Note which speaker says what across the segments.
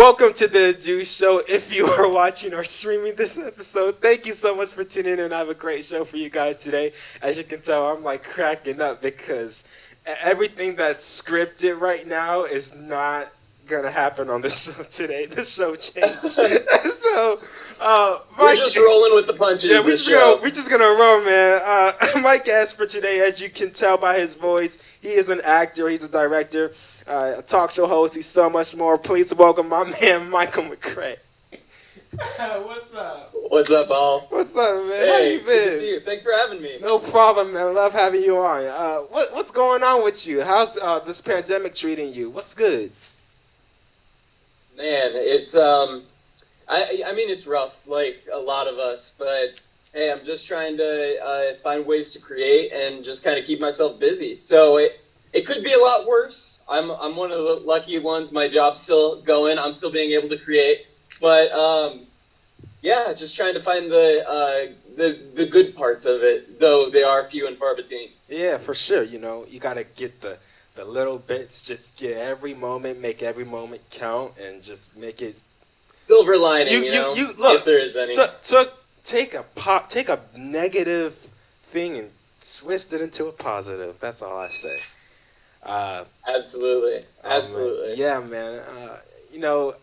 Speaker 1: Welcome to the Do Show. If you are watching or streaming this episode, thank you so much for tuning in. I have a great show for you guys today. As you can tell, I'm like cracking up because everything that's scripted right now is not gonna happen on the show today. The show changed. So,
Speaker 2: we're just rolling with the punches.
Speaker 1: Yeah, we're just gonna roll, man. My guest for today, as you can tell by his voice, he is an actor. He's a director, a talk show host. He's so much more. Please welcome my man, Michael MACRAE. What's up?
Speaker 2: What's up, Paul?
Speaker 1: What's up, man?
Speaker 2: Hey,
Speaker 1: how you been?
Speaker 2: Good to see you. Thanks for having me.
Speaker 1: No problem, man. Love having you on. What's going on with you? How's this pandemic treating you? What's good?
Speaker 2: Man, it's I mean it's rough, like a lot of us, but hey, I'm just trying to find ways to create and just kind of keep myself busy. So it could be a lot worse. I'm one of the lucky ones. My job's still going. I'm still being able to create, but yeah, just trying to find the good parts of it, though they are few and far between.
Speaker 1: Yeah, for sure. You know, you gotta get the little bits, just get every moment, make every moment count, and just make it
Speaker 2: silver lining. You look, if there is any.
Speaker 1: Take a negative thing and twist it into a positive. That's all I say.
Speaker 2: Absolutely.
Speaker 1: Man. Yeah, man. You know,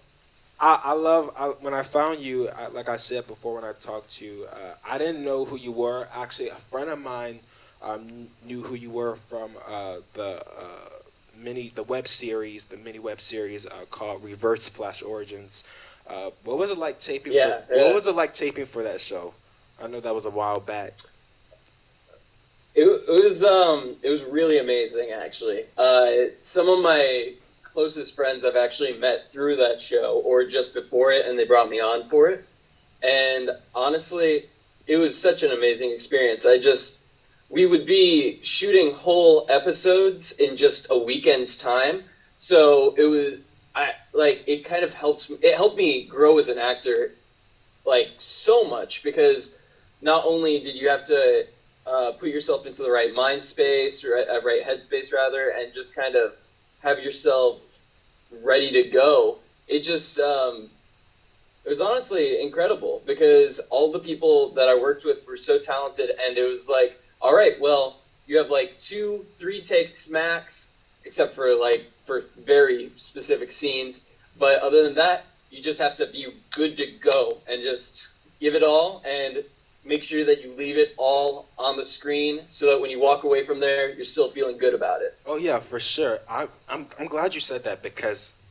Speaker 1: I love when I found you. Like I said before, when I talked to you, I didn't know who you were. Actually, a friend of mine knew who you were from the mini web series called Reverse Flash Origins. What was it like taping? What was it like taping for that show? I know that was a while back.
Speaker 2: It was really amazing, actually. Some of my closest friends I've actually met through that show or just before it, and they brought me on for it. And honestly, it was such an amazing experience. We would be shooting whole episodes in just a weekend's time. So it kind of helped me grow as an actor, like, so much, because not only did you have to put yourself into the right mind space, right headspace rather, and just kind of have yourself ready to go. It just, it was honestly incredible because all the people that I worked with were so talented, and it was like, all right, well, you have like 2-3 takes max, except for very specific scenes. But other than that, you just have to be good to go and just give it all and make sure that you leave it all on the screen so that when you walk away from there, you're still feeling good about it.
Speaker 1: Oh yeah, for sure. I'm glad you said that because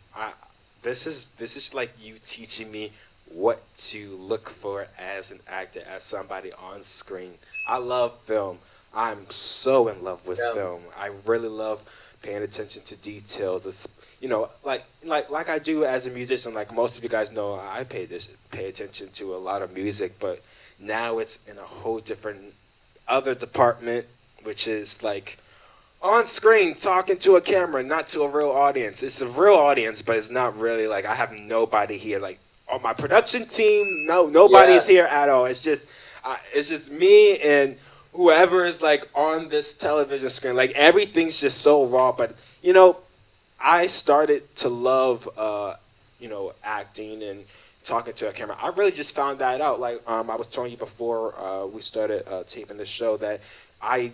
Speaker 1: this is like you teaching me what to look for as an actor, as somebody on screen. I love film. I'm so in love with film. I really love paying attention to details. It's, you know, like I do as a musician. Like most of you guys know, I pay attention to a lot of music, but now it's in a whole different other department, which is like on screen talking to a camera, not to a real audience. It's a real audience, but it's not really like I have nobody here. Like on my production team, nobody's here at all. It's just me and whoever is like on this television screen. Like everything's just so raw. But you know, I started to love acting and talking to a camera. I really just found that out. Like I was telling you before we started taping the show that I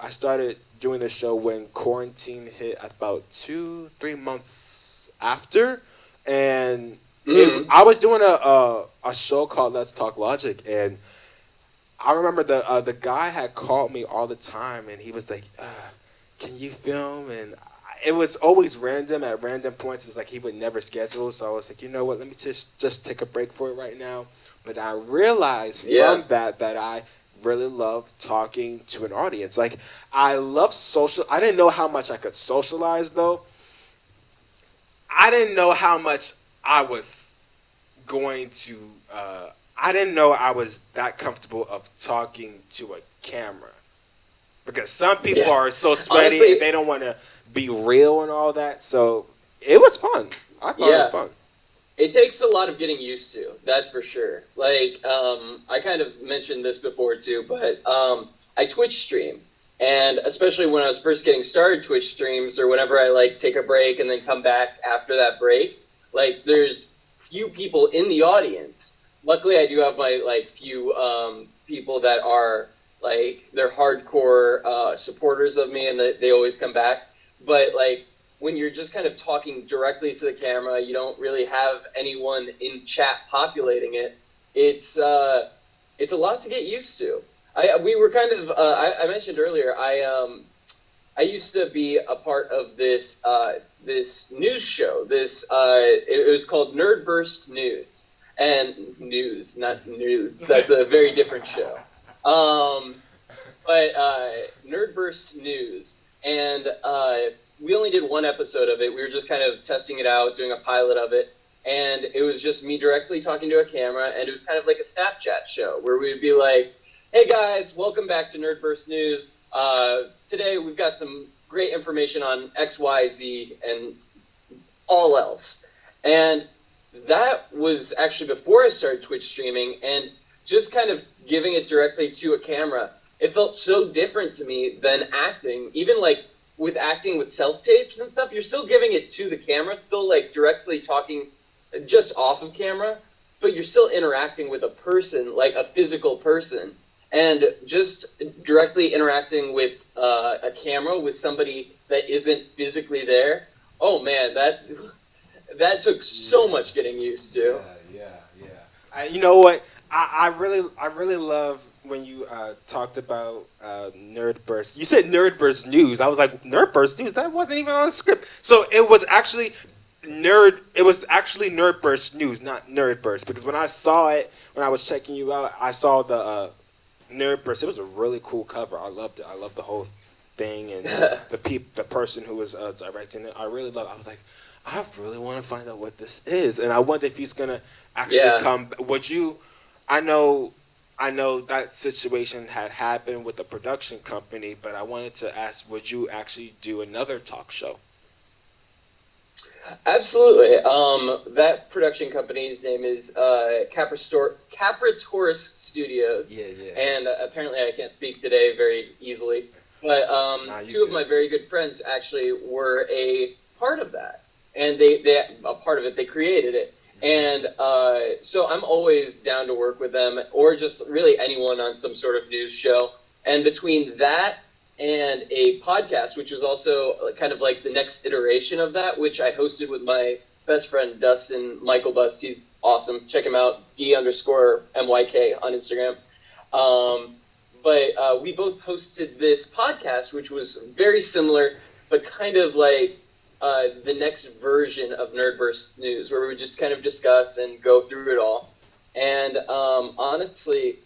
Speaker 1: started doing the show when quarantine hit about 2-3 months after, and I was doing a show called Let's Talk Logic, and I remember the guy had called me all the time, and he was like, "Can you film?" And it was always random at random points. It's like he would never schedule, so I was like, you know what? Let me just take a break for it right now. But I realized from that I really love talking to an audience. Like I love I didn't know how much I could socialize though. I didn't know how much I was going to. I didn't know I was that comfortable of talking to a camera, because some people are so sweaty. Honestly, and they don't want to be real and all that. So it was fun. I thought it was fun.
Speaker 2: It takes a lot of getting used to. That's for sure. Like I kind of mentioned this before too, but I Twitch stream, and especially when I was first getting started Twitch streams, or whenever I like take a break and then come back after that break, like there's few people in the audience. Luckily, I do have my like few people that are like they're hardcore supporters of me, and they always come back. But like when you're just kind of talking directly to the camera, you don't really have anyone in chat populating it. It's a lot to get used to. We were kind of I mentioned earlier I used to be a part of this this news show. It was called Nerdburst News, and news, not nudes. That's a very different show. But Nerdburst News, and we only did one episode of it. We were just kind of testing it out, doing a pilot of it, and it was just me directly talking to a camera, and it was kind of like a Snapchat show where we'd be like, "Hey guys, welcome back to Nerdburst News. Today we've got some great information on X, Y, Z, and all else." And that was actually before I started Twitch streaming, and just kind of giving it directly to a camera, it felt so different to me than acting. Even like with acting with self-tapes and stuff, you're still giving it to the camera, still like directly talking just off of camera, but you're still interacting with a person, like a physical person. And just directly interacting with a camera with somebody that isn't physically there, oh man, that took so much getting used to.
Speaker 1: Yeah. You know what? I really love when you talked about Nerdburst. You said Nerdburst News. I was like, Nerdburst News? That wasn't even on the script. So it was actually Nerdburst News, not Nerdburst. Because when I saw it, when I was checking you out, I saw the Nerdburst. It was a really cool cover. I loved it. I loved the whole thing, and the person who was directing it. I really loved it. I was like, I really want to find out what this is, and I wonder if he's gonna actually come. Would you? I know that situation had happened with the production company, but I wanted to ask, would you actually do another talk show?
Speaker 2: Absolutely. That production company's name is Capratoris Studios.
Speaker 1: Yeah.
Speaker 2: And apparently I can't speak today very easily. But two of my very good friends actually were a part of that. And they a part of it, they created it. And so I'm always down to work with them, or just really anyone on some sort of news show. And between that and a podcast, which was also kind of like the next iteration of that, which I hosted with my best friend Dustin Michael Bust. He's awesome. Check him out, D_MYK on Instagram. But we both hosted this podcast, which was very similar, but kind of like the next version of Nerdburst News, where we would just kind of discuss and go through it all. And honestly,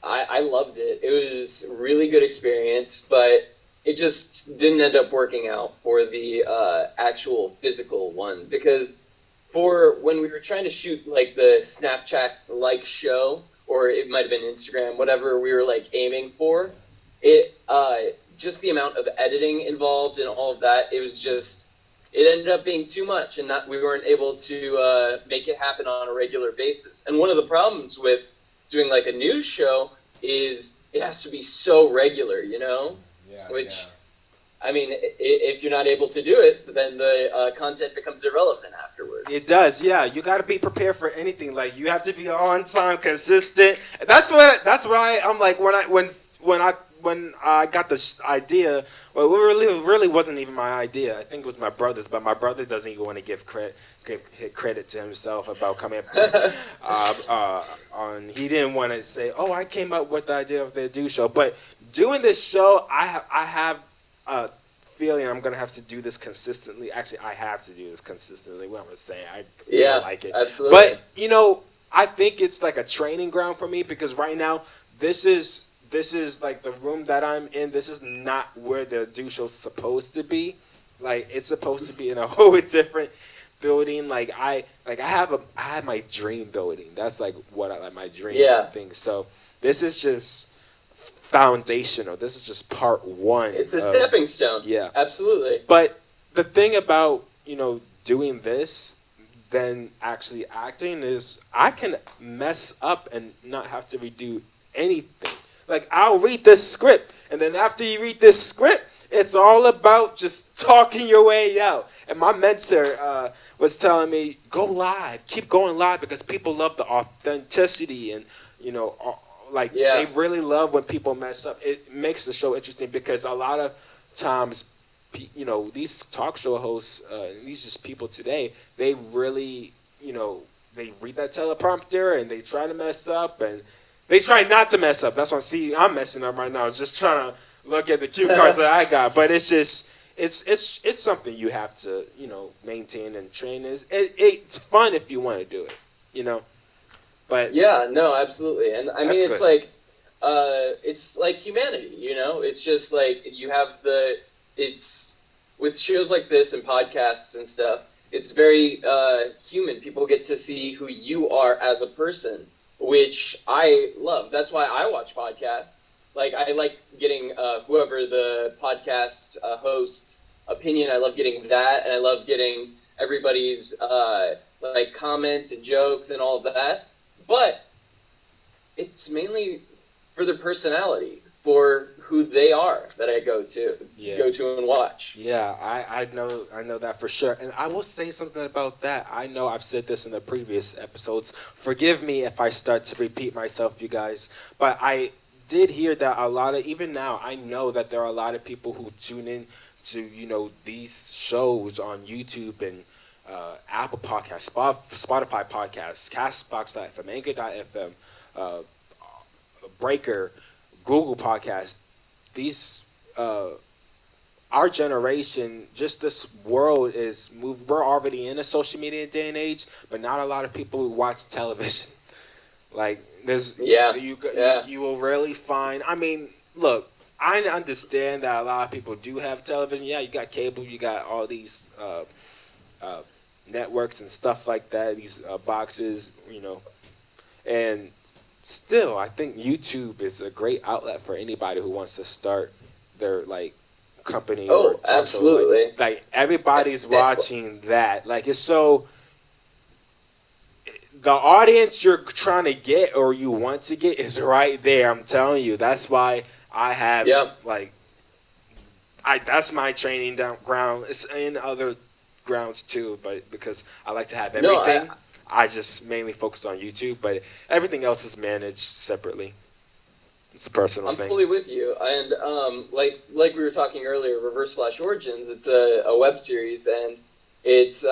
Speaker 2: I loved it. It was a really good experience, but it just didn't end up working out for the actual physical one, because for when we were trying to shoot like the Snapchat-like show, or it might have been Instagram, whatever we were like aiming for, it just the amount of editing involved and all of that, it ended up being too much, and we weren't able to make it happen on a regular basis. And one of the problems with doing like a news show is it has to be so regular, you know? I mean, if you're not able to do it, then the content becomes irrelevant afterwards.
Speaker 1: It does, yeah. You got to be prepared for anything. Like, you have to be on time, consistent. That's what I'm like when I got this idea. Well, it really wasn't even my idea. I think it was my brother's, but my brother doesn't even want to give credit to himself about coming up on. He didn't want to say, "Oh, I came up with the idea of the Do Show." But doing this show, I have a feeling I'm gonna have to do this consistently. Actually, I have to do this consistently. What I'm gonna say, I feel like it.
Speaker 2: Absolutely.
Speaker 1: But I think it's like a training ground for me, because right now this is like the room that I'm in. This is not where the Do Show's supposed to be. Like, it's supposed to be in a whole different building. I had my dream building. That's like my dream thing. So this is just foundational. This is just part one.
Speaker 2: It's a stepping stone.
Speaker 1: Yeah,
Speaker 2: absolutely.
Speaker 1: But the thing about doing this, then actually acting, is I can mess up and not have to redo anything. Like, I'll read this script, and then after you read this script, it's all about just talking your way out. And my mentor was telling me, go live, keep going live, because people love the authenticity, and like
Speaker 2: Yeah.
Speaker 1: they really love when people mess up. It makes the show interesting because a lot of times, these talk show hosts, these just people today, they really, they read that teleprompter and they try to mess up, and they try not to mess up. That's what I'm messing up right now, just trying to look at the cue cards that I got. But it's just, it's something you have to, maintain and train. It's fun if you want to do it, But
Speaker 2: yeah, no, absolutely. And I mean,
Speaker 1: That's
Speaker 2: it's
Speaker 1: good.
Speaker 2: it's like humanity, it's just like you have it's with shows like this and podcasts and stuff, it's very human. People get to see who you are as a person, which I love. That's why I watch podcasts. Like, I like getting whoever the podcast host's opinion. I love getting that, and I love getting everybody's like comments and jokes and all of that. But it's mainly for their personality, for who they are, that I go to and watch.
Speaker 1: Yeah, I know that for sure. And I will say something about that. I know I've said this in the previous episodes. Forgive me if I start to repeat myself, you guys. But I did hear that even now, I know that there are a lot of people who tune in to, these shows on YouTube and Apple Podcasts, Spotify Podcasts, Castbox.fm, Anchor.fm, Breaker, Google Podcasts. These, our generation, just this world is moved. We're already in a social media day and age, but not a lot of people who watch television. Like, you will rarely find. I mean, look, I understand that a lot of people do have television. Yeah, you got cable, you got all these networks and stuff like that. These boxes, and still, I think YouTube is a great outlet for anybody who wants to start their company or talk show.
Speaker 2: Absolutely.
Speaker 1: Like everybody's watching that. Like, it's so. The audience you're trying to get or you want to get is right there. I'm telling you. That's why I have that's my training ground. It's in other grounds too, but because I like to have everything, I just mainly focus on YouTube. But everything else is managed separately. It's a personal thing.
Speaker 2: I'm fully with you. And like we were talking earlier, Reverse Flash Origins. It's a web series, and it's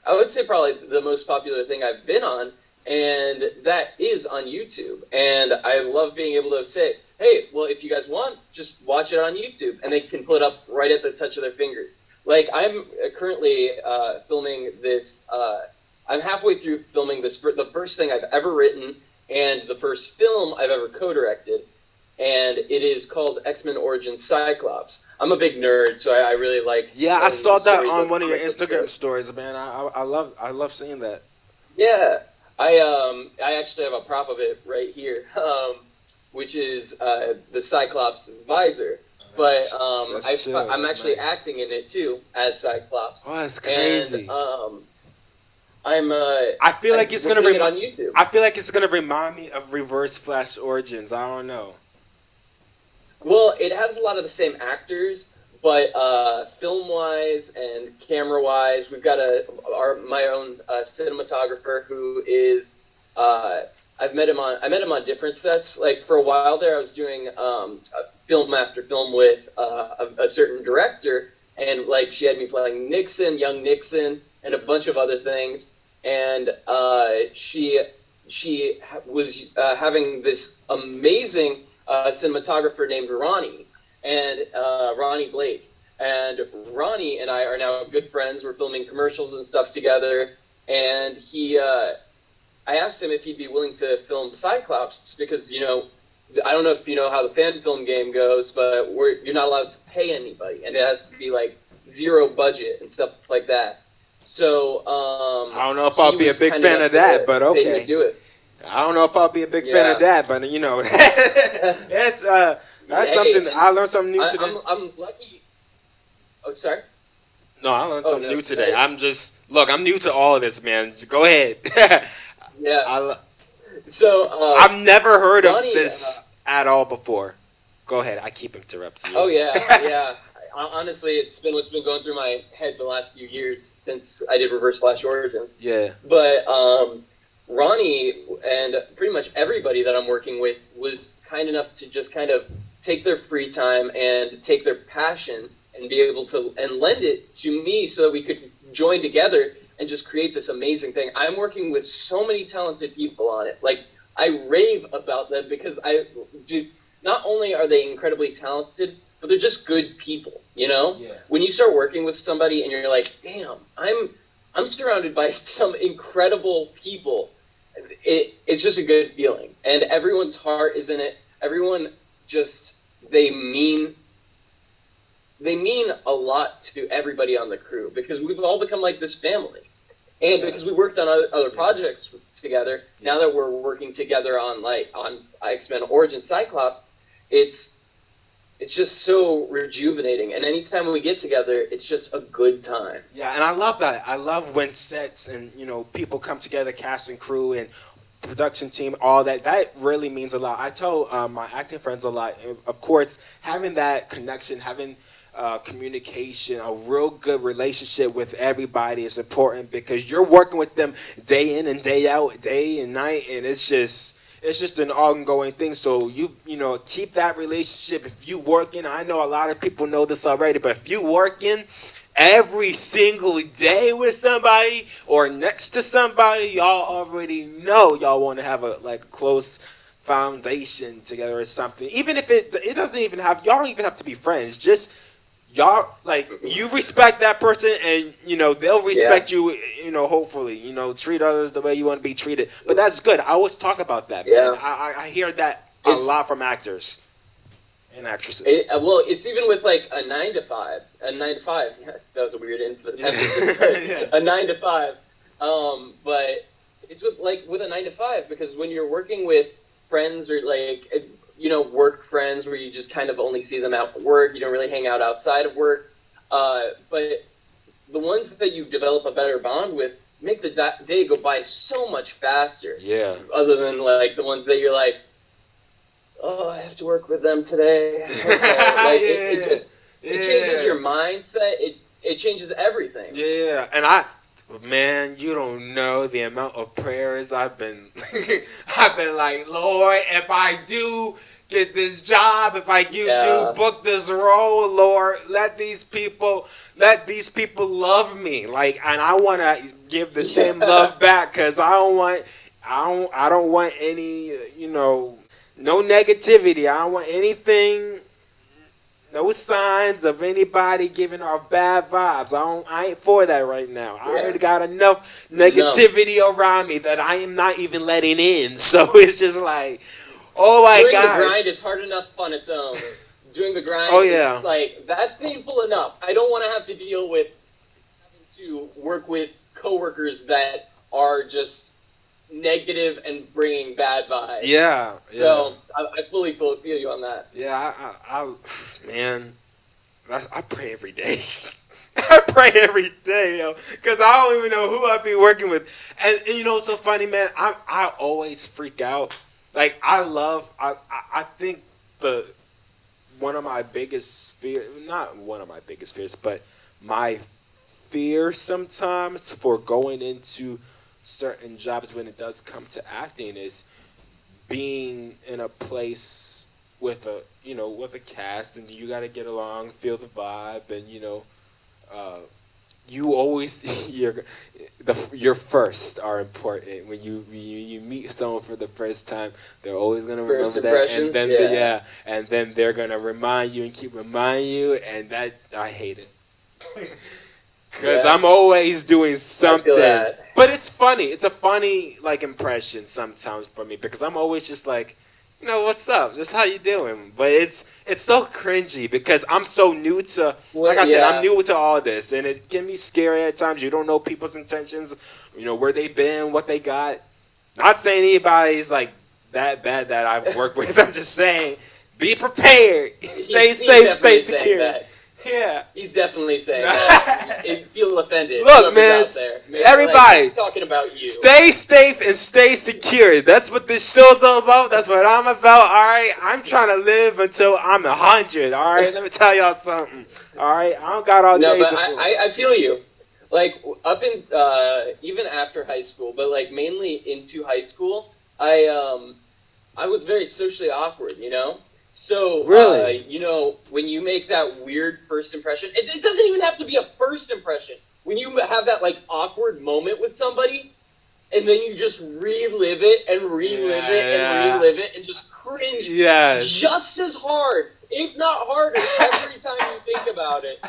Speaker 2: I would say probably the most popular thing I've been on, and that is on YouTube. And I love being able to say, hey, well, if you guys want, just watch it on YouTube, and they can pull it up right at the touch of their fingers. Like, I'm currently filming this. I'm halfway through filming this, the first thing I've ever written, and the first film I've ever co-directed, and it is called X-Men Origins Cyclops. I'm a big nerd, so I really like.
Speaker 1: Yeah, I saw that on one of your Instagram stories, man. I love seeing that.
Speaker 2: Yeah, I actually have a prop of it right here, which is the Cyclops visor. But I'm actually acting in it too as Cyclops.
Speaker 1: Oh, that's crazy.
Speaker 2: And
Speaker 1: I feel like it's gonna
Speaker 2: it on YouTube.
Speaker 1: I feel like it's gonna remind me of Reverse Flash Origins. I don't know.
Speaker 2: Well, it has a lot of the same actors, but film-wise and camera-wise, we've got my own cinematographer who is. I met him on different sets. Like, for a while there, I was doing film after film with a certain director, and she had me playing Nixon, young Nixon, and a bunch of other things. And she was having this amazing cinematographer named Ronnie Blake. And Ronnie and I are now good friends. We're filming commercials and stuff together. And I asked him if he'd be willing to film Cyclops because, I don't know if you know how the fan film game goes, but you're not allowed to pay anybody. And it has to be zero budget and stuff like that. So I
Speaker 1: don't know if I'll be a big fan of that, but okay.
Speaker 2: Do it.
Speaker 1: I don't know if I'll be a big fan of that, but that's something. I learned something new today.
Speaker 2: I'm lucky. Oh, sorry.
Speaker 1: No, I learned something new today. I'm new to all of this, man. Go ahead.
Speaker 2: Yeah.
Speaker 1: I've never heard of this at all before. Go ahead. I keep interrupting you.
Speaker 2: Oh yeah, yeah. honestly, it's been what's been going through my head the last few years since I did Reverse Flash Origins.
Speaker 1: Yeah.
Speaker 2: But Ronnie and pretty much everybody that I'm working with was kind enough to just kind of take their free time and take their passion and be able to and lend it to me so that we could join together and just create this amazing thing. I'm working with so many talented people on it. Like, I rave about them because not only are they incredibly talented, but they're just good people, you know?
Speaker 1: Yeah.
Speaker 2: When you start working with somebody and you're like, damn, I'm surrounded by some incredible people, it's just a good feeling. And everyone's heart is in it. Everyone just, they mean a lot to everybody on the crew because we've all become like this family. And because we worked on other projects together, now that we're working together on X-Men Origin Cyclops, it's just so rejuvenating. And anytime we get together, it's just a good time.
Speaker 1: Yeah, and I love that. I love when sets and, people come together, cast and crew and production team, all that. That really means a lot. I tell my acting friends a lot. Of course, having that connection, having communication, a real good relationship with everybody is important because you're working with them day in and day out, day and night, and it's just an ongoing thing. So you keep that relationship. If you working, I know a lot of people know this already, but if you working every single day with somebody or next to somebody, y'all already know y'all want to have a close foundation together or something. Even if it doesn't even have, y'all don't even have to be friends. Just y'all, you respect that person and, they'll respect you, hopefully, treat others the way you want to be treated. But that's good. I always talk about that, man. I hear that a lot from actors and actresses.
Speaker 2: It's even with, a 9 to 5. A 9 to 5. That was a weird emphasis. Yeah. A 9 to 5. But it's with a 9 to 5 because when you're working with friends or, work friends where you just kind of only see them at work. You don't really hang out outside of work. But the ones that you develop a better bond with make the day go by so much faster.
Speaker 1: Yeah.
Speaker 2: Other than, the ones that you're like, oh, I have to work with them today. Okay. It changes your mindset. It changes everything.
Speaker 1: Yeah. And man, you don't know the amount of prayers I've been like, Lord, if I do get this job, if I do book this role, Lord, let these people love me. And I want to give the same love back because I don't want any, no negativity. I don't want anything. No signs of anybody giving off bad vibes. I ain't for that right now. I already got enough negativity around me that I am not even letting in. So it's just like, oh my gosh.
Speaker 2: Doing the grind is hard enough on its own. Doing the grind, it's that's painful enough. I don't want to have to deal with having to work with coworkers that are just negative and bringing bad vibes.
Speaker 1: Yeah.
Speaker 2: So I fully feel you on that.
Speaker 1: Yeah, I pray every day. I pray every day, yo, because I don't even know who I be working with. And it's so funny, man. I always freak out. I think one of my biggest fears, not one of my biggest fears, but my fear sometimes for going into certain jobs when it does come to acting is being in a place with a cast and you got to get along, feel the vibe, and you always your first are important when you meet someone for the first time. They're always gonna remember that, and then and then they're gonna remind you and keep reminding you, and that I hate it. Because I'm always doing something. But it's funny. It's a funny, impression sometimes for me. Because I'm always just like, what's up? Just how you doing? But it's so cringy because I'm so new to, I'm new to all this. And it can be scary at times. You don't know people's intentions, where they've been, what they got. Not saying anybody's, that bad that I've worked with. I'm just saying, be prepared. Stay safe, stay secure. Yeah.
Speaker 2: He's definitely saying that. You feel offended.
Speaker 1: Look, man,
Speaker 2: Out there. Maybe
Speaker 1: everybody,
Speaker 2: like, he's talking about you.
Speaker 1: stay safe and stay secure. That's what this show's all about. That's what I'm about. All right, I'm trying to live until I'm 100. All right, let me tell y'all something. All right, I don't got all day
Speaker 2: No, but
Speaker 1: to.
Speaker 2: I feel you. Like up in even after high school, but like mainly into high school, I was very socially awkward, you know. So
Speaker 1: Really,
Speaker 2: you know, when you make that weird first impression, it doesn't even have to be a first impression. When you have that like awkward moment with somebody, and then you just relive it and relive it and relive it and just cringe just as hard, if not harder, every time you think about it.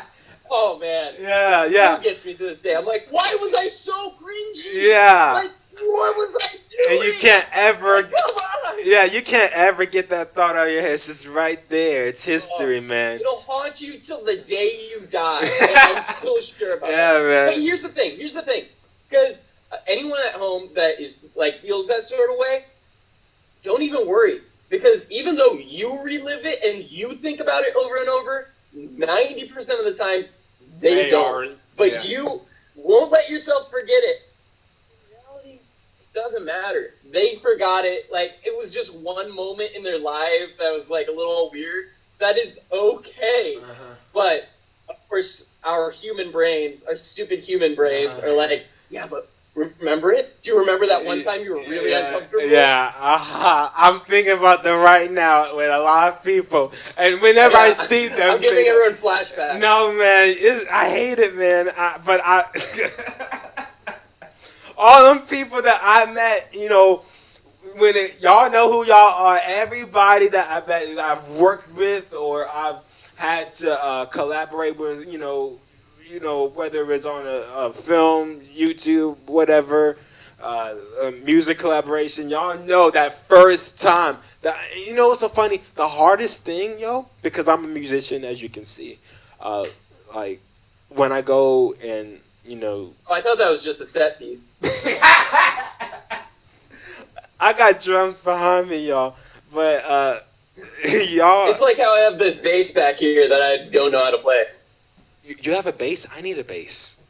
Speaker 2: Oh man,
Speaker 1: yeah.
Speaker 2: It gets me to this day. I'm like, why was I so cringy?
Speaker 1: Yeah.
Speaker 2: Like, what was I doing?
Speaker 1: And you can't ever.
Speaker 2: Like, come on.
Speaker 1: Yeah, you can't ever get that thought out of your head. It's just right there. It's history, man.
Speaker 2: It'll haunt you till the day you die. I'm so sure about that.
Speaker 1: Yeah, man.
Speaker 2: But here's the thing. Because anyone at home that is like feels that sort of way, don't even worry. Because even though you relive it and you think about it over and over, 90% of the times they don't. But you won't let yourself forget it. In reality, it doesn't matter. They forgot it. Like, it was just one moment in their life that was like a little weird. That is okay. But of course, our human brains, our stupid human brains, are like, yeah, but remember it? Do you remember that one time you were really uncomfortable?
Speaker 1: Yeah, I'm thinking about them right now with a lot of people, and whenever I see them,
Speaker 2: I'm giving everyone flashbacks.
Speaker 1: No, man, I hate it, man. But all them people that I met, you know, y'all know who y'all are. Everybody that I bet I've worked with or I've had to collaborate with, you know, whether it's on a film, YouTube, whatever, a music collaboration. Y'all know that first time. You know what's so funny? The hardest thing, because I'm a musician, as you can see, like when I go and, you know.
Speaker 2: Oh, I thought that was just a set piece.
Speaker 1: I got drums behind me, y'all, but y'all.
Speaker 2: It's like how I have this bass back here that I don't know how to play.
Speaker 1: You have a bass? I need a bass.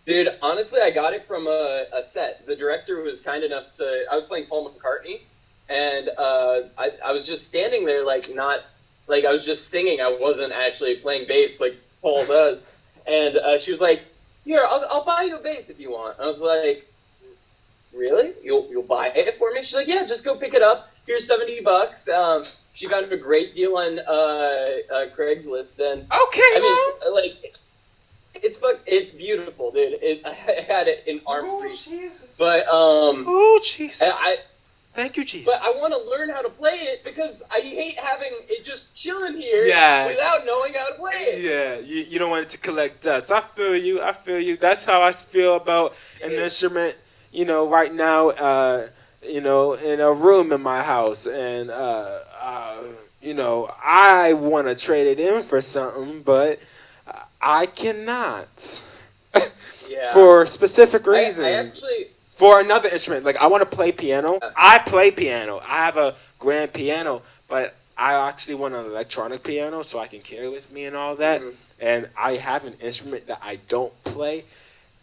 Speaker 2: Dude, honestly, I got it from a set. The director was kind enough to... I was playing Paul McCartney, and I was just standing there, like, not... Like, I was just singing. I wasn't actually playing bass like Paul does. And she was like, here, I'll buy you a bass if you want. I was like, really? You'll buy it for me? She's like, yeah, just go pick it up. Here's $70. She found a great deal on Craigslist, and I mean, like, it's beautiful, dude. I had it in arm free, but
Speaker 1: Jesus! Thank you, Jesus.
Speaker 2: But I want to learn how to play it because I hate having it just chilling here without knowing how to play it.
Speaker 1: Yeah, you don't want it to collect dust. I feel you. That's how I feel about an instrument. You know, right now. You know, in a room in my house, and you know, I want to trade it in for something, but I cannot for specific reasons.
Speaker 2: I actually,
Speaker 1: for another instrument, like I want to play piano. I play piano. I have a grand piano, but I actually want an electronic piano so I can carry with me and all that. And I have an instrument that I don't play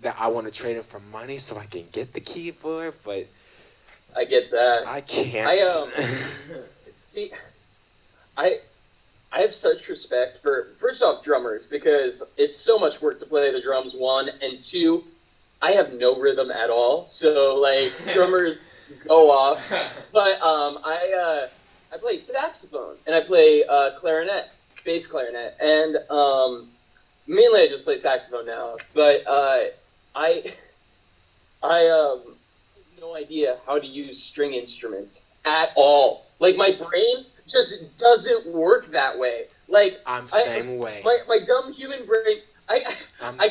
Speaker 1: that I want to trade in for money so I can get the keyboard, but.
Speaker 2: I get that.
Speaker 1: I can't.
Speaker 2: See, I have such respect for, first off, drummers, because it's so much work to play the drums, one, and two, I have no rhythm at all, so, like, drummers go off. But I play saxophone, and I play clarinet, bass clarinet, and mainly I just play saxophone now, but I no idea how to use string instruments at all. Like, my brain just doesn't work that way. Like,
Speaker 1: I'm same way.
Speaker 2: My dumb human brain, I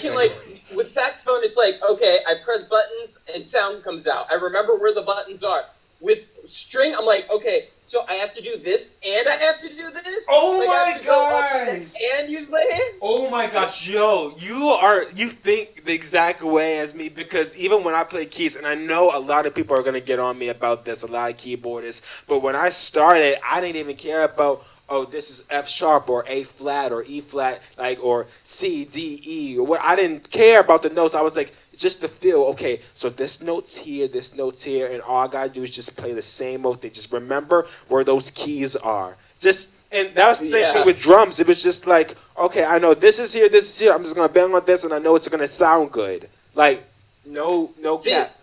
Speaker 2: can, like, with saxophone, it's like, okay, I press buttons and sound comes out. I remember where the buttons are. With string, I'm like, okay, so I have to do this, and I have to do this.
Speaker 1: Oh
Speaker 2: like,
Speaker 1: my gosh!
Speaker 2: And use my hand.
Speaker 1: Oh my gosh, yo, you think the exact way as me, because even when I play keys, and I know a lot of people are gonna get on me about this, a lot of keyboardists, but when I started, I didn't even care about oh, this is F sharp or A flat or E flat, like, or C, D, E, or what. I didn't care about the notes. I was like, just to feel, okay, so this note's here, and all I gotta do is just play the same old thing. Just remember where those keys are. And that was the same thing with drums. It was just like, okay, I know this is here, I'm just gonna bang on this, and I know it's gonna sound good. Like, no cap.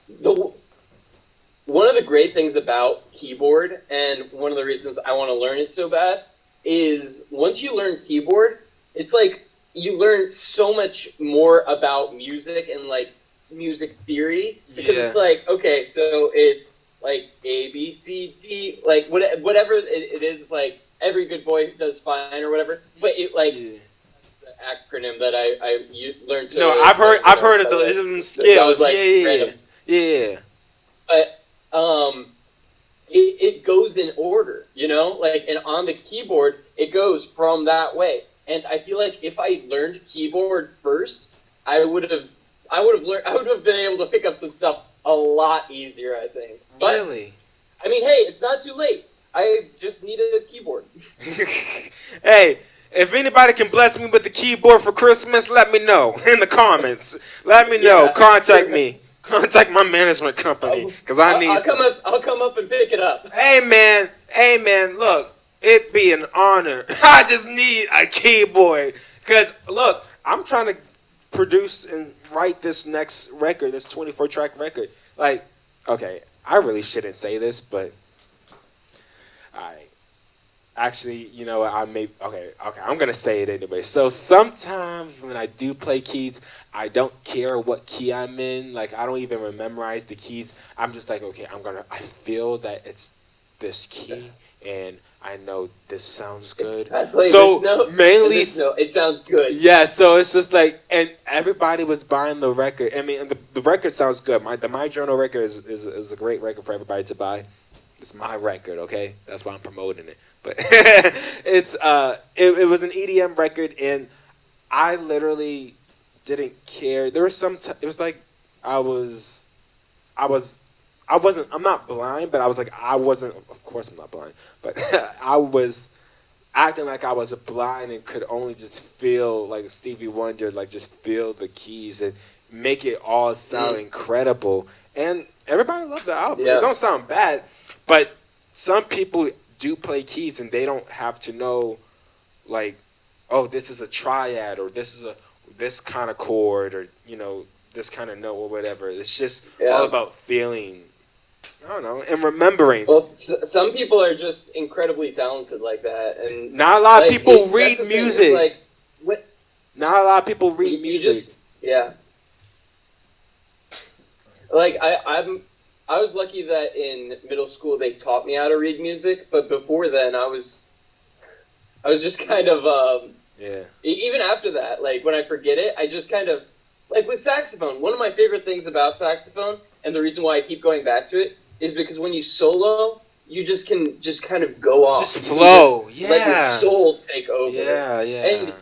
Speaker 2: One of the great things about keyboard, and one of the reasons I want to learn it so bad, is once you learn keyboard, it's like you learn so much more about music and like music theory, because it's like, okay, so it's like A, B, C, D, like whatever it is, like every good boy does fine or whatever, but it like the acronym that I learned to.
Speaker 1: No, I've heard of the skills. Yeah.
Speaker 2: But it goes in order, you know, like, and on the keyboard it goes from that way. And I feel like if I learned keyboard first, I would have been able to pick up some stuff a lot easier, I think. But,
Speaker 1: really?
Speaker 2: I mean, hey, it's not too late. I just needed a keyboard.
Speaker 1: Hey, if anybody can bless me with the keyboard for Christmas, let me know in the comments. Let me know. Contact me. Contact my management company, because I need.
Speaker 2: I'll come up and pick it up.
Speaker 1: Hey man, look, it'd be an honor. I just need a keyboard, because look, I'm trying to produce and write this next record, this 24-track record. Like, okay, I really shouldn't say this, but actually, you know, okay, I'm gonna say it anyway. So sometimes when I do play keys, I don't care what key I'm in. Like, I don't even memorize the keys. I'm just like, okay, I feel that it's this key, and I know this sounds good. So mainly,
Speaker 2: it sounds good.
Speaker 1: Yeah, so it's just like, and everybody was buying the record. I mean, and the record sounds good. The My Journal record is a great record for everybody to buy. It's my record, okay? That's why I'm promoting it. But it was an EDM record, and I literally didn't care. There was it was like I'm not blind, but I was like, of course I'm not blind, but I was acting like I was blind and could only just feel like Stevie Wonder, like just feel the keys and make it all sound incredible. And everybody loved the album. It don't sound bad, but some people do play keys and they don't have to know, like, oh, this is a triad, or this is this kind of chord, or, you know, this kind of note or whatever. It's just all about feeling, I don't know, and remembering.
Speaker 2: Well, some people are just incredibly talented like that, and
Speaker 1: not a lot of people read music. Like, not a lot of people read music.
Speaker 2: Like, I was lucky that in middle school they taught me how to read music, but before then I was just kind of even after that, like, when I forget it, I just kind of, like with saxophone, one of my favorite things about saxophone, and the reason why I keep going back to it, is because when you solo, you just can kind of go off.
Speaker 1: Just flow,
Speaker 2: let your soul take over.
Speaker 1: Yeah.
Speaker 2: And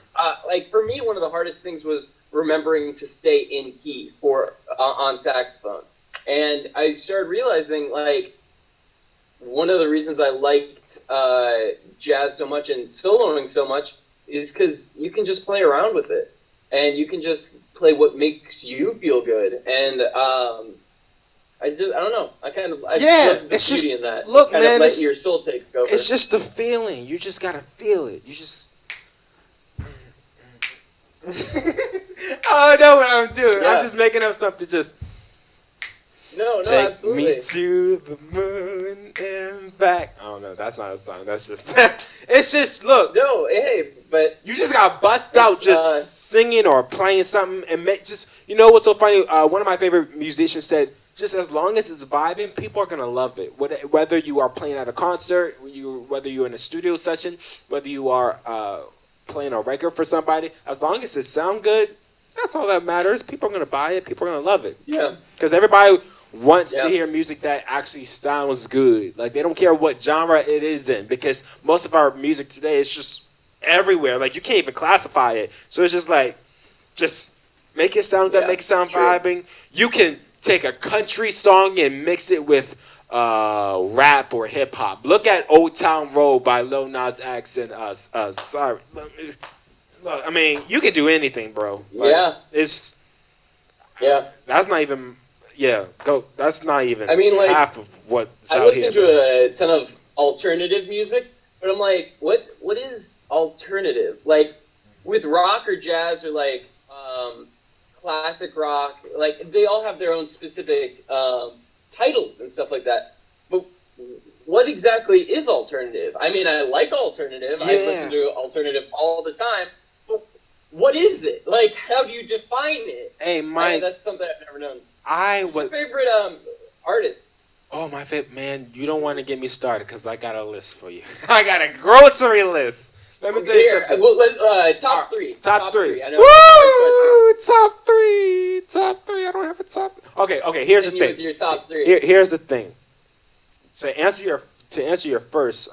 Speaker 2: like, for me, one of the hardest things was remembering to stay in key on saxophone. And I started realizing, like, one of the reasons I liked jazz so much and soloing so much is because you can just play around with it, and you can just play what makes you feel good. And I don't know. I love the beauty in that.
Speaker 1: Look, man,
Speaker 2: let your soul take over.
Speaker 1: It's just the feeling. You just gotta feel it. You just. I know what I'm doing. I'm just making up something. Just.
Speaker 2: No,
Speaker 1: take
Speaker 2: absolutely.
Speaker 1: me to the moon and back. I don't know. That's not a song. That's just. It's just, look.
Speaker 2: No, hey, but
Speaker 1: you just got bust out just singing or playing something and make just. You know what's so funny? One of my favorite musicians said, just as long as it's vibing, people are gonna love it. Whether you are playing at a concert, whether you're in a studio session, whether you are playing a record for somebody, as long as it sounds good, that's all that matters. People are gonna buy it. People are gonna love it.
Speaker 2: Yeah.
Speaker 1: Because everybody wants to hear music that actually sounds good. Like, they don't care what genre it is in, because most of our music today is just everywhere. Like, you can't even classify it. So it's just like, just make it sound good, make it sound vibing. You can take a country song and mix it with rap or hip hop. Look at Old Town Road by Lil Nas X and sorry. Look, I mean, you can do anything, bro. Like,
Speaker 2: yeah.
Speaker 1: That's not even. Yeah, go. That's not even.
Speaker 2: I mean, like,
Speaker 1: half of what's
Speaker 2: I
Speaker 1: out here.
Speaker 2: listen to a ton of alternative music, but I'm like, what is alternative? Like, with rock or jazz or like classic rock, like they all have their own specific titles and stuff like that. But what exactly is alternative? I mean, I like alternative.
Speaker 1: Yeah.
Speaker 2: I listen to alternative all the time. But what is it? Like, how do you define it?
Speaker 1: Hey, Mike.
Speaker 2: That's something I've never known.
Speaker 1: What's
Speaker 2: your favorite artists?
Speaker 1: Oh, my favorite, man. You don't want to get me started because I got a list for you. I got a grocery list. Let me tell you something.
Speaker 2: Well, top three.
Speaker 1: Top three.
Speaker 2: I know.
Speaker 1: Woo! Top three. Top three. I don't have a top. Okay. Here's the thing.
Speaker 2: Your top three.
Speaker 1: Here's the thing. To answer your first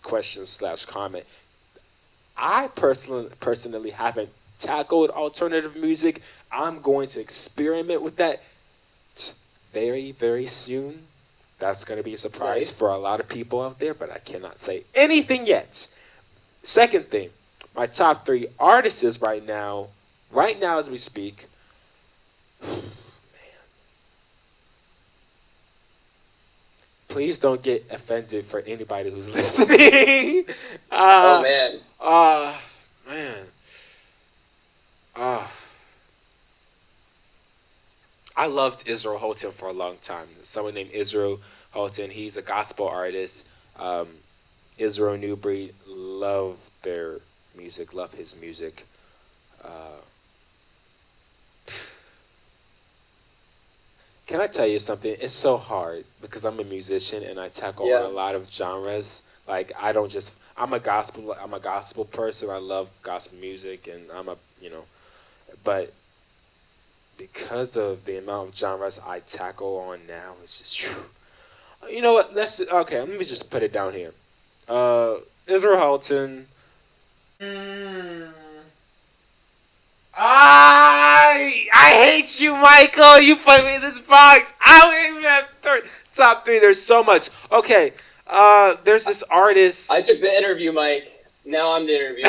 Speaker 1: question / comment, I personally haven't tackled alternative music. I'm going to experiment with that very, very soon. That's going to be a surprise for a lot of people out there, but I cannot say anything yet. Second thing, my top 3 artists right now as we speak. Man. Please don't get offended for anybody who's listening.
Speaker 2: Oh, man.
Speaker 1: Man. I loved Israel Houghton for a long time. Someone named Israel Houghton. He's a gospel artist. Israel New Breed. Love their music. Love his music. Can I tell you something? It's so hard because I'm a musician and I tackle on a lot of genres. Like I'm a gospel person. I love gospel music and but because of the amount of genres I tackle on now, it's just true. You know what? Let me just put it down here. Israel Houghton. I hate you, Michael. You put me in this box. I don't even have top 3. There's so much. Okay. There's this artist.
Speaker 2: I took the interview, Mike. Now I'm the interviewer.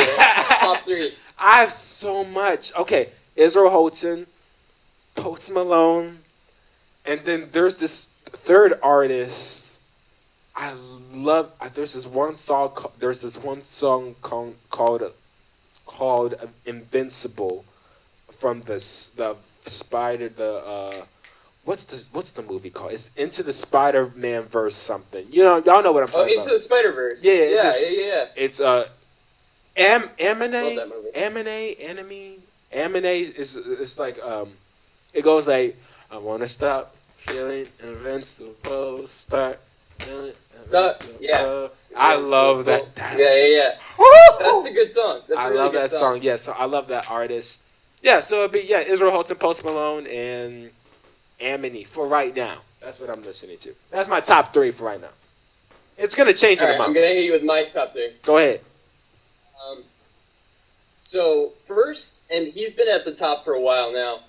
Speaker 2: Top 3.
Speaker 1: I have so much. Okay. Israel Houghton, Post Malone, and then there's this third artist. I love. There's this one song called "Invincible" from the Spider. What's the movie called? It's Into the Spider-Man verse something. Y'all know what I'm talking about.
Speaker 2: Into the Spider-Verse.
Speaker 1: Yeah. It's Amine is like it goes like, I wanna stop feeling invincible, start feeling invincible. I love that.
Speaker 2: Yeah.
Speaker 1: Woo!
Speaker 2: That's a good song.
Speaker 1: I love that song. Yeah, so I love that artist. Yeah, so it'd be Israel Houghton, Post Malone, and Amine for right now. That's what I'm listening to. That's my top 3 for right now. It's gonna change in a month.
Speaker 2: I'm gonna hit you with my top 3.
Speaker 1: Go ahead.
Speaker 2: So first, and he's been at the top for a while now,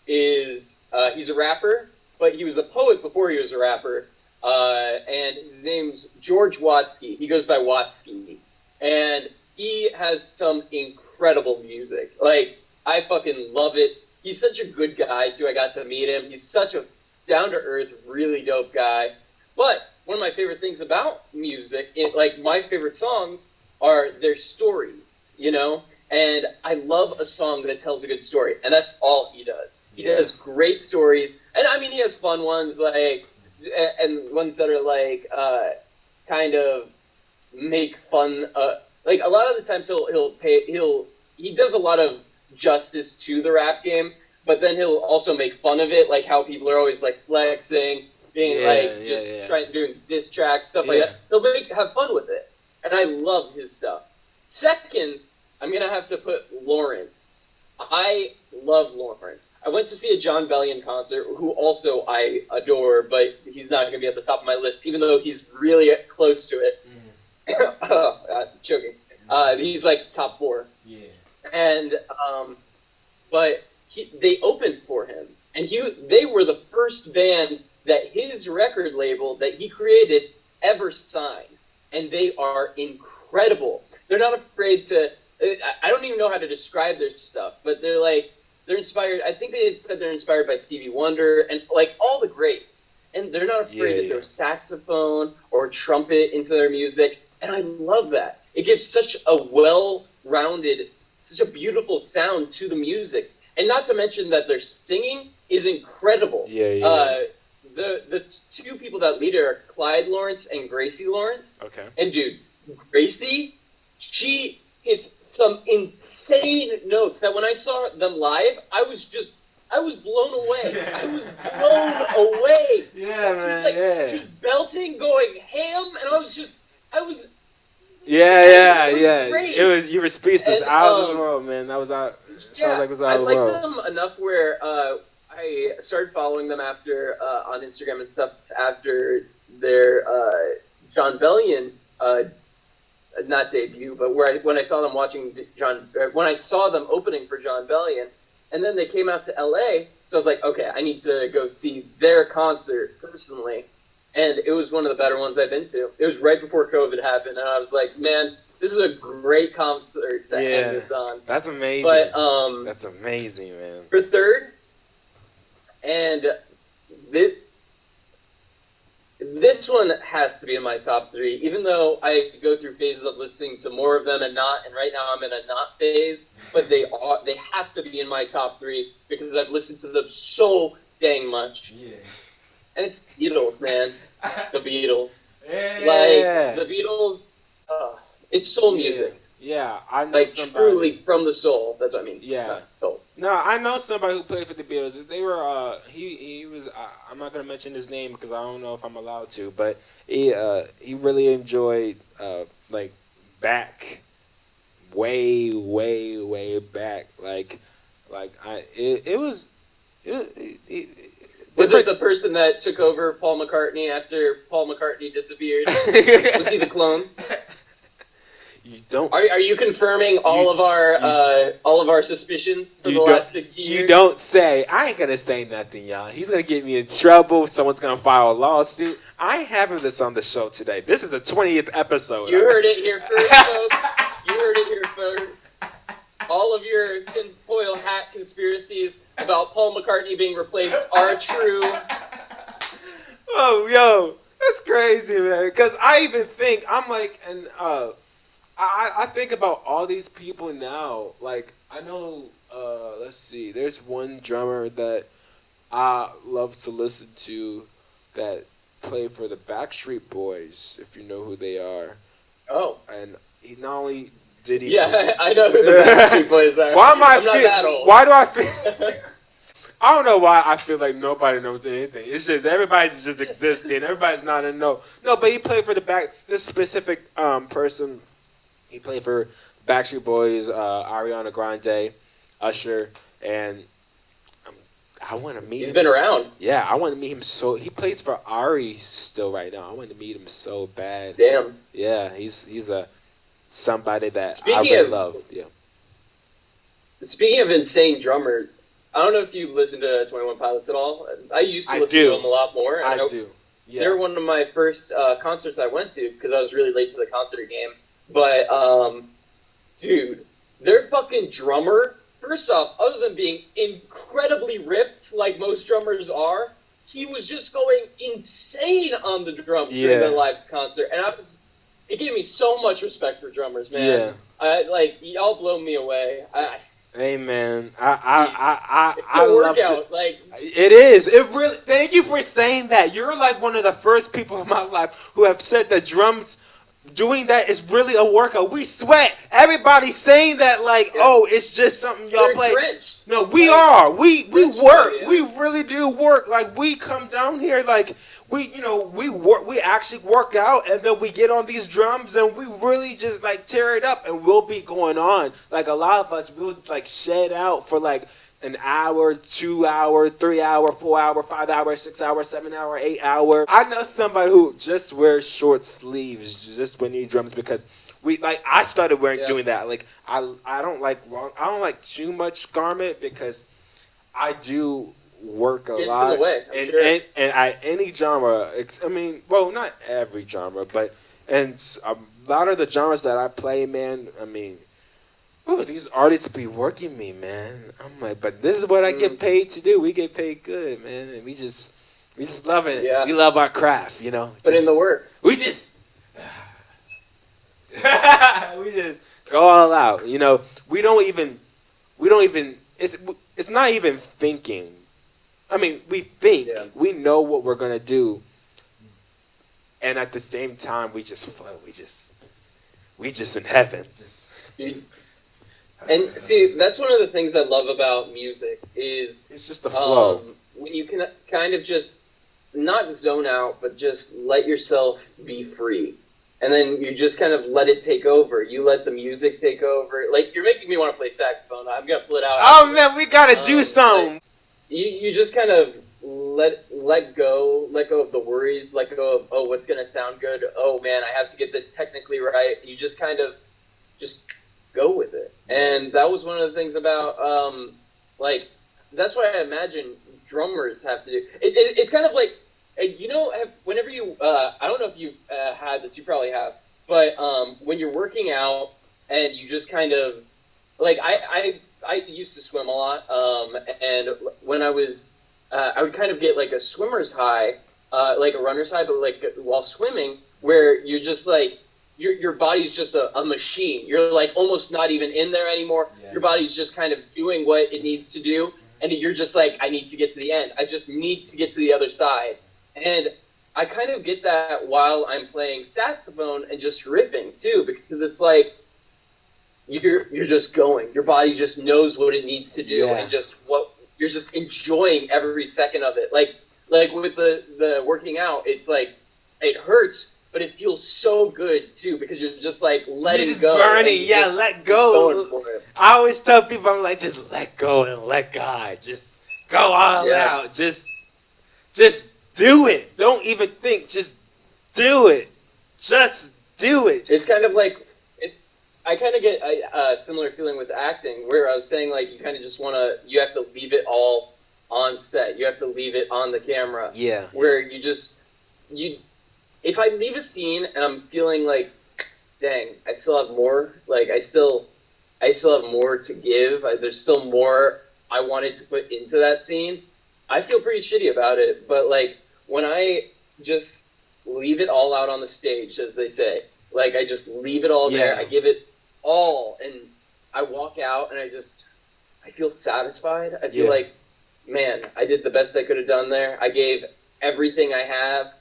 Speaker 2: is he's a rapper, but he was a poet before he was a rapper, and his name's George Watsky. He goes by Watsky, and he has some incredible music. Like, I fucking love it. He's such a good guy, too. I got to meet him. He's such a down-to-earth, really dope guy. But one of my favorite things about music, my favorite songs are their stories, And I love a song that tells a good story, and that's all he does. He does great stories, and I mean, he has fun ones, and ones that are kind of make fun. A lot of the times he does a lot of justice to the rap game, but then he'll also make fun of it, like how people are always flexing, being doing diss tracks, stuff like that. He'll have fun with it, and I love his stuff. Second, I'm going to have to put Lawrence. I love Lawrence. I went to see a John Bellion concert, who also I adore, but he's not going to be at the top of my list, even though he's really close to it. Choking. He's top 4.
Speaker 1: Yeah.
Speaker 2: And, but they opened for him. And they were the first band that his record label that he created ever signed. And they are incredible. They're not afraid to, I don't even know how to describe their stuff, but they're inspired. I think they said they're inspired by Stevie Wonder and like all the greats. And they're not afraid to throw saxophone or trumpet into their music. And I love that. It gives such a well-rounded, such a beautiful sound to the music. And not to mention that their singing is incredible. The two people that lead it are Clyde Lawrence and Gracie Lawrence.
Speaker 1: Okay.
Speaker 2: And dude, Gracie, she hits some insane notes that when I saw them live, I was blown away. I was blown away.
Speaker 1: Yeah, man.
Speaker 2: She's belting, going ham, and I was.
Speaker 1: Yeah.
Speaker 2: Great.
Speaker 1: It was, you were speechless, out of this world, man. That was out. Sounds like it was out of the world.
Speaker 2: I liked them enough where I started following them after on Instagram and stuff after their John Bellion not debut, but when I saw them when I saw them opening for John Bellion, and then they came out to LA, so I was like, okay, I need to go see their concert personally, and it was one of the better ones I've been to. It was right before COVID happened, and I was like, man, this is a great concert to end this on.
Speaker 1: That's amazing.
Speaker 2: But
Speaker 1: that's amazing, man.
Speaker 2: For third, and this one has to be in my top three, even though I go through phases of listening to more of them and not, and right now I'm in a not phase, but they have to be in my top three because I've listened to them so dang much. Yeah. And it's Beatles, man. The Beatles.
Speaker 1: Yeah.
Speaker 2: Like, the Beatles, it's soul music.
Speaker 1: Yeah, I know
Speaker 2: like
Speaker 1: somebody.
Speaker 2: Truly from the soul. That's what I mean.
Speaker 1: Yeah.
Speaker 2: Soul.
Speaker 1: No, I know somebody who played for the Beatles. They were he was I'm not gonna mention his name because I don't know if I'm allowed to, but he really enjoyed like back way back
Speaker 2: Was it the person that took over Paul McCartney after Paul McCartney disappeared? Was he the clone?
Speaker 1: You don't.
Speaker 2: Are you confirming all of our suspicions for the last 6 years?
Speaker 1: You don't say. I ain't gonna say nothing, y'all. He's gonna get me in trouble. Someone's gonna file a lawsuit. I ain't having this on the show today. This is the 20th episode.
Speaker 2: You heard it here first, folks. You heard it here first. All of your tinfoil hat conspiracies about Paul McCartney being replaced are true.
Speaker 1: Oh, yo, that's crazy, man. Because I even think I think about all these people now. Like, I know, let's see, there's one drummer that I love to listen to that played for the Backstreet Boys, if you know who they are.
Speaker 2: Oh.
Speaker 1: And he not only did he...
Speaker 2: Yeah, I know who the Backstreet Boys are.
Speaker 1: Why am I
Speaker 2: I'm not that old.
Speaker 1: Why do I feel... I don't know why I feel like nobody knows anything. It's just everybody's just existing. Everybody's not in know. No, but he played for this specific person. He played for Backstreet Boys, Ariana Grande, Usher, and I want to meet him.
Speaker 2: He's been around.
Speaker 1: Yeah, I want to meet him. He plays for Ari still right now. I want to meet him so bad.
Speaker 2: Damn.
Speaker 1: Yeah, he's somebody that I really love. Yeah.
Speaker 2: Speaking of insane drummers, I don't know if you listen to 21 Pilots at all. I used to listen to them a lot more.
Speaker 1: I do. Yeah.
Speaker 2: They're one of my first concerts I went to because I was really late to the concert game. But, dude, their fucking drummer, first off, other than being incredibly ripped like most drummers are, he was just going insane on the drums during the live concert. And it gave me so much respect for drummers, man. Yeah. Y'all blow me away.
Speaker 1: Hey man, I love
Speaker 2: it.
Speaker 1: It is. It really. Thank you for saying that. You're like one of the first people in my life who have said that drums doing that is really a workout. We sweat. Everybody's saying that oh, it's just something y'all play.
Speaker 2: Drenched.
Speaker 1: No, we are. We work. Yeah. We really do work. Like we come down here we work. We actually work out, and then we get on these drums, and we really just tear it up, and we'll be going on. Like a lot of us, we'll shed out for an hour, 2 hour, 3 hour, 4 hour, 5 hour, 6 hour, 7 hour, 8 hour. I know somebody who just wears short sleeves just when he drums because I started doing that. I don't like too much garment because I do work a
Speaker 2: Gets
Speaker 1: lot.
Speaker 2: in the way, I'm
Speaker 1: And,
Speaker 2: sure.
Speaker 1: and at any genre, I mean, well, not every genre, but and a lot of the genres that I play, man, I mean, oh, these artists be working me, man. I'm like, but this is what I get paid to do. We get paid good, man, and we just love it.
Speaker 2: Yeah.
Speaker 1: We love our craft, you know.
Speaker 2: Put in the work.
Speaker 1: We just we just go all out, you know. We don't even. It's not even thinking. I mean, we think we know what we're gonna do, and at the same time, we just flow. We just in heaven.
Speaker 2: And see, that's one of the things I love about music is
Speaker 1: it's just the flow.
Speaker 2: When you can kind of just not zone out, but just let yourself be free. And then you just kind of let it take over. You let the music take over. Like, you're making me want to play saxophone. I'm going to pull it out.
Speaker 1: Oh, man, we got to do something.
Speaker 2: You just kind of let go of the worries, let go of, oh, what's going to sound good? Oh, man, I have to get this technically right. You just kind of just go with it. And that was one of the things about, that's why I imagine drummers have to do. It's kind of like, you know, whenever you, I don't know if you've had this, you probably have, but when you're working out and you just kind of, like, I used to swim a lot, and when I would kind of get like a swimmer's high, like a runner's high, but like while swimming, where you're just like, your body's just a machine. You're like almost not even in there anymore. Yeah. Your body's just kind of doing what it needs to do, and you're just like, I need to get to the end. I just need to get to the other side. And I kind of get that while I'm playing saxophone and just ripping too, because it's like you're just going. Your body just knows what it needs to do, and just what you're just enjoying every second of it. Like with the working out, it's like it hurts, but it feels so good too, because you're just like letting go.
Speaker 1: Burning, let go. I always tell people, I'm like, just let go and let God. Just go all out. Just do it. Don't even think. Just do it. Just do it.
Speaker 2: It's kind of like, I kind of get a similar feeling with acting, where I was saying, like, you kind of just want to, you have to leave it all on set. You have to leave it on the camera.
Speaker 1: Yeah.
Speaker 2: Where if I leave a scene and I'm feeling like, dang, I still have more, like, I still have more to give. There's still more I wanted to put into that scene. I feel pretty shitty about it, but like when I just leave it all out on the stage, as they say, like I just leave it all there, I give it all, and I walk out and I feel satisfied. I feel like, man, I did the best I could have done there. I gave everything I have.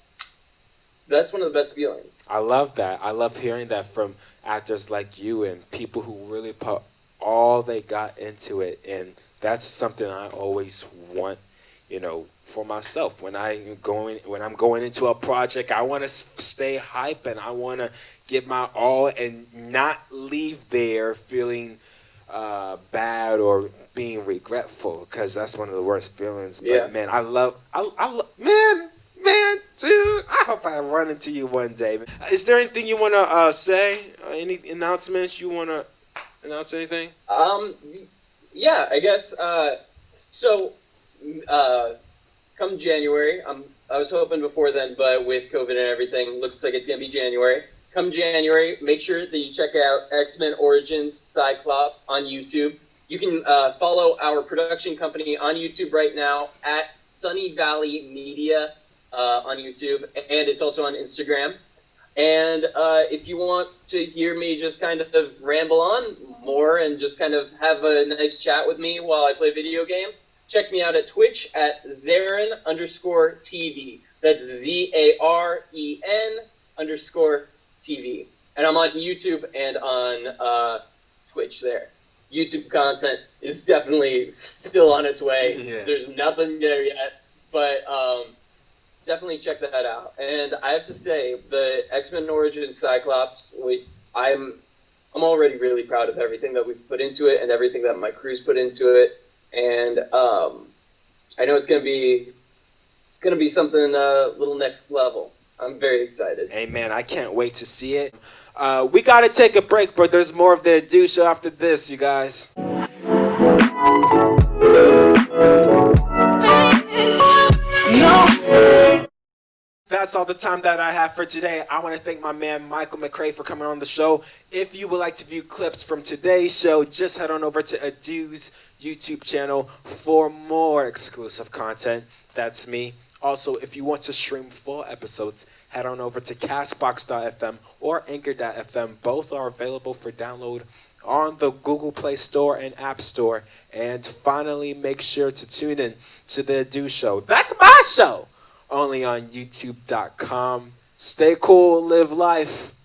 Speaker 2: That's one of the best feelings.
Speaker 1: I love that. I love hearing that from actors like you and people who really put all they got into it, and that's something I always want. You know, for myself, when I'm going into a project, I want to stay hype and I want to give my all and not leave there feeling bad or being regretful, because that's one of the worst feelings. But man, I love, man, dude, I hope I run into you one day. Is there anything you want to say? Any announcements you want to announce? Anything?
Speaker 2: Yeah, I guess. Come January, I was hoping before then, but with COVID and everything, looks like it's going to be January. Come January, make sure that you check out X-Men Origins Cyclops on YouTube. You can follow our production company on YouTube right now at Sunny Valley Media on YouTube, and it's also on Instagram. And if you want to hear me just kind of ramble on more and just kind of have a nice chat with me while I play video games, check me out at Twitch at Zaren_TV. That's ZAREN_TV. And I'm on YouTube and on Twitch there. YouTube content is definitely still on its way. Yeah. There's nothing there yet, but definitely check that out. And I have to say, the X-Men Origins Cyclops, I'm already really proud of everything that we've put into it and everything that my crew's put into it. And I know it's gonna be something a little next level. I'm very excited.
Speaker 1: Hey man, I can't wait to see it. We gotta take a break, but there's more of the Do Show after this, you guys. that's all the time that I have for today. I want to thank my man Michael MACRAE for coming on the show. If you would like to view clips from today's show, just head on over to Adu's YouTube channel for more exclusive content. That's me. Also, if you want to stream full episodes, head on over to Castbox.fm or Anchor.fm. Both are available for download on the Google Play Store and App Store. And finally, make sure to tune in to The Adu Show. That's my show! Only on YouTube.com. Stay cool, live life.